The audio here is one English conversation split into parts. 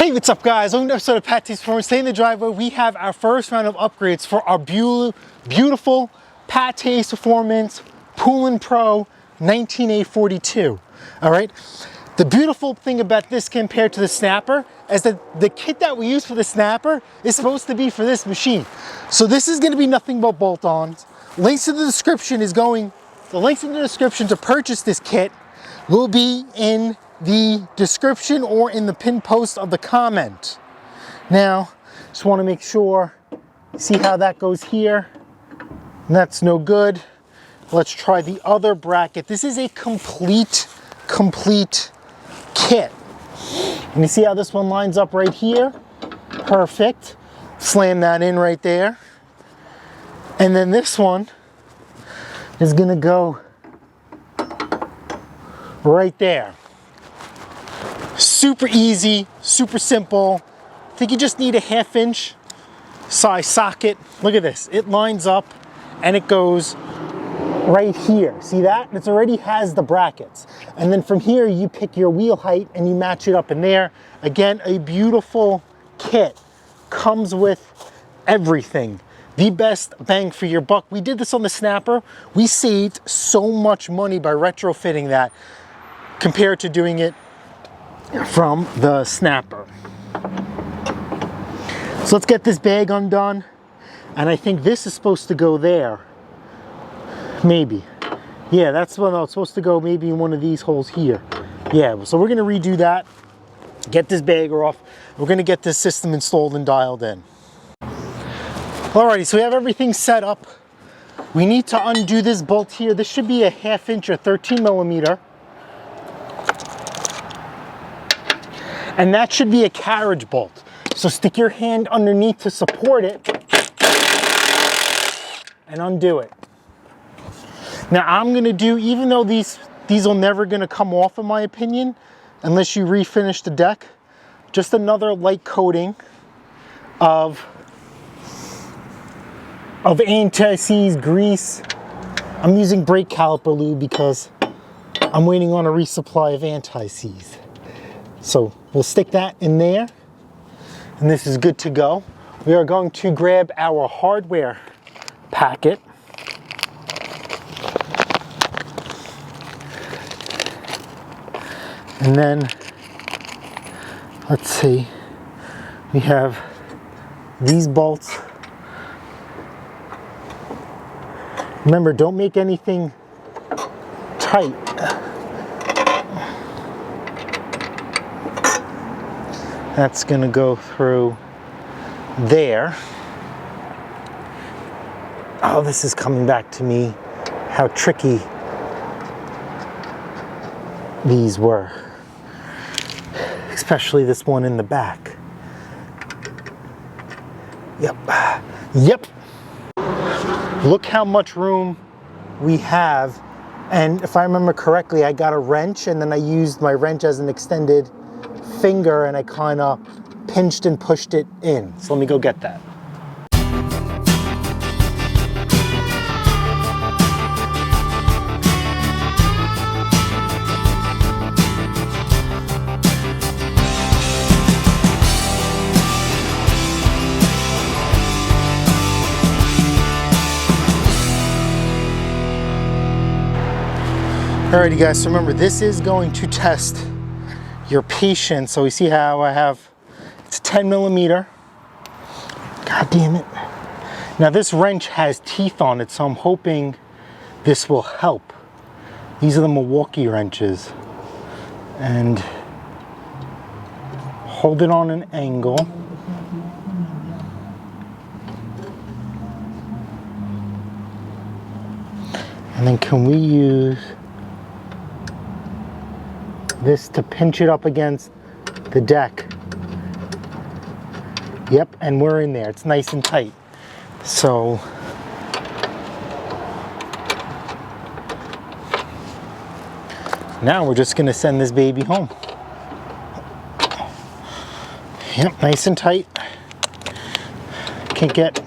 Hey, what's up guys? Welcome to another episode of Pat T's Performance. Today in the driveway, we have our first round of upgrades for our beautiful Pat T's Performance Poolin' Pro 19842. All right. The beautiful thing about this compared to the snapper is that the kit that we use for the snapper is supposed to be for this machine. So this is going to be nothing but bolt-ons. The links in the description to purchase this kit will be in the description or in the pinned post of the comment. Now, just want to make sure, see how that goes here. That's no good. Let's try the other bracket. This is a complete kit. And you see how this one lines up right here? Perfect. Slam that in right there. And then this one is gonna go right there. Super easy, super simple. I think you just need a 1/2 inch size socket. Look at this, it lines up and it goes right here. See that? It already has the brackets. And then from here, you pick your wheel height and you match it up in there. Again, a beautiful kit. Comes with everything. The best bang for your buck. We did this on the snapper. We saved so much money by retrofitting that compared to doing it from the snapper. So let's get this bag undone. And I think this is supposed to go there. Maybe. Yeah, that's when it's supposed to go maybe in one of these holes here. Yeah, so we're gonna redo that, get this bagger off. We're gonna get this system installed and dialed in. Alrighty, so we have everything set up. We need to undo this bolt here. This should be a 1/2 inch or 13 millimeter. And that should be a carriage bolt. So stick your hand underneath to support it and undo it. Now I'm gonna do, even though these are never gonna come off in my opinion, unless you refinish the deck, just another light coating of anti-seize grease. I'm using brake caliper lube because I'm waiting on a resupply of anti-seize. So we'll stick that in there and this is good to go. We are going to grab our hardware packet. And then, let's see, we have these bolts. Remember, don't make anything tight. That's gonna go through there. Oh, this is coming back to me, how tricky these were. Especially this one in the back. Yep. Look how much room we have. And if I remember correctly, I got a wrench and then I used my wrench as an extended finger and I kind of pinched and pushed it in. So let me go get that. Alrighty guys, so remember this is going to test your patience. So we see how I have, it's 10 millimeter. God damn it. Now this wrench has teeth on it, so I'm hoping this will help. These are the Milwaukee wrenches. And hold it on an angle. And then can we use this to pinch it up against the deck? Yep, and we're in there. It's nice and tight. So now we're just gonna send this baby home. Yep, nice and tight. Can't get.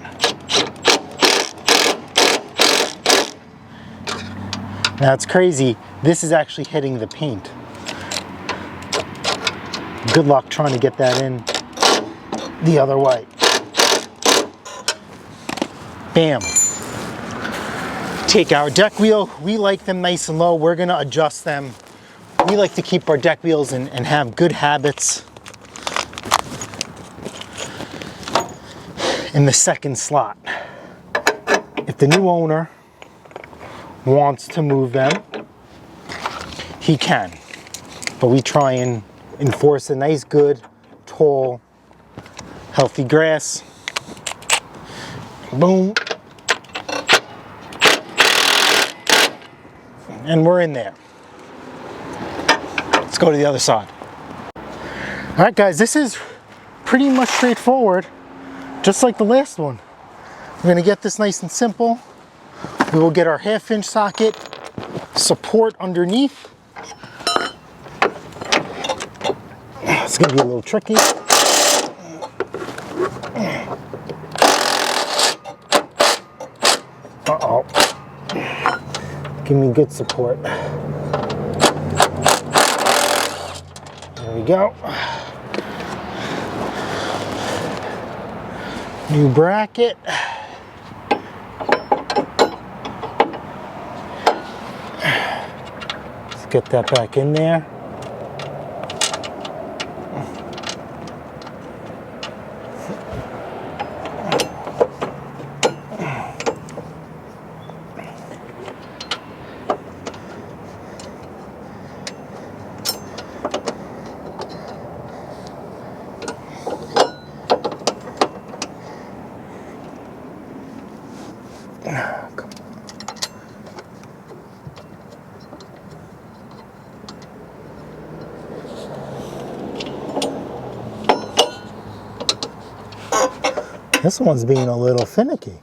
Now it's crazy. This is actually hitting the paint. Good luck trying to get that in the other way. Bam. Take our deck wheel. We like them nice and low. We're gonna adjust them. We like to keep our deck wheels and have good habits. In the second slot. If the new owner wants to move them, he can. But we try and enforce a nice, good, tall, healthy grass. Boom. And we're in there. Let's go to the other side. All right, guys, this is pretty much straightforward, just like the last one. We're gonna get this nice and simple. We will get our 1/2-inch socket support underneath. It's gonna be a little tricky. Uh-oh. Give me good support. There we go. New bracket. Let's get that back in there. This one's being a little finicky.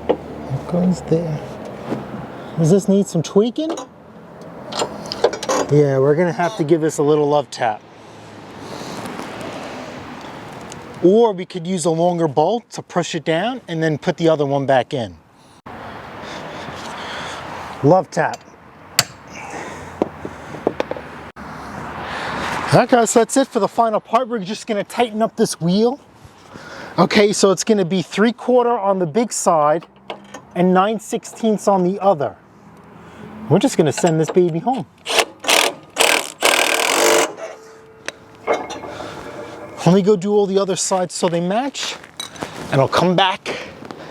It goes there. Does this need some tweaking? Yeah, we're gonna have to give this a little love tap. Or we could use a longer bolt to push it down and then put the other one back in. Love tap. Alright guys, so that's it for the final part. We're just gonna tighten up this wheel. Okay, so it's gonna be 3/4 on the big side and 9/16 on the other. We're just gonna send this baby home. Let me go do all the other sides so they match, and I'll come back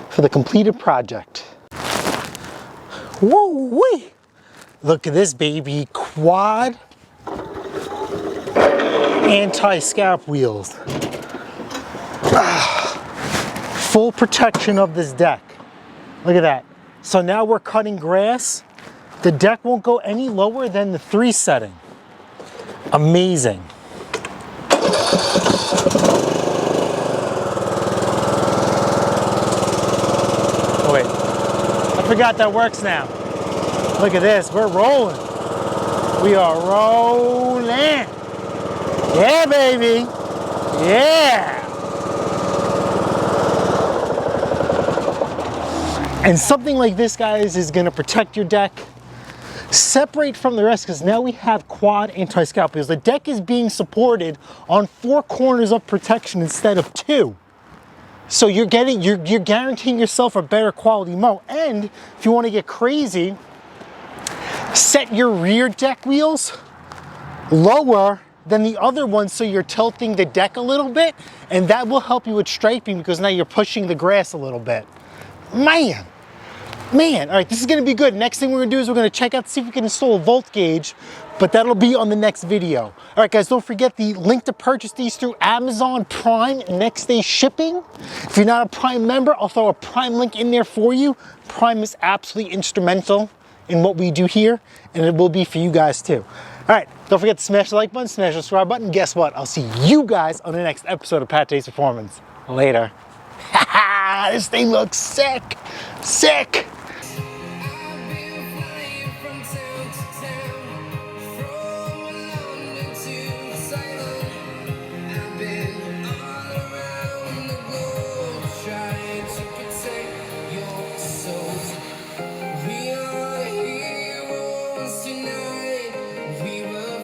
for the completed project. Woo-wee! Look at this baby, quad anti-scalp wheels. Full protection of this deck. Look at that. So now we're cutting grass. The deck won't go any lower than the 3 setting. Amazing. Oh wait, I forgot that works now. Look at this, we're rolling. We are rolling. Yeah, baby. Yeah. And something like this, guys, is gonna protect your deck. Separate from the rest, because now we have quad anti-scalp wheels. The deck is being supported on 4 corners of protection instead of 2. So you're guaranteeing yourself a better quality mow. And if you want to get crazy, set your rear deck wheels lower than the other one, so you're tilting the deck a little bit, and that will help you with striping, because now you're pushing the grass a little bit. Man, all right, this is gonna be good. Next thing we're gonna do is we're gonna check out, see if we can install a volt gauge, but that'll be on the next video. All right, guys, don't forget the link to purchase these through Amazon Prime, next day shipping. If you're not a Prime member, I'll throw a Prime link in there for you. Prime is absolutely instrumental in what we do here, and it will be for you guys too. All right, don't forget to smash the like button, smash the subscribe button. Guess what? I'll see you guys on the next episode of Pat Taste Performance. Later. This thing looks sick. Sick.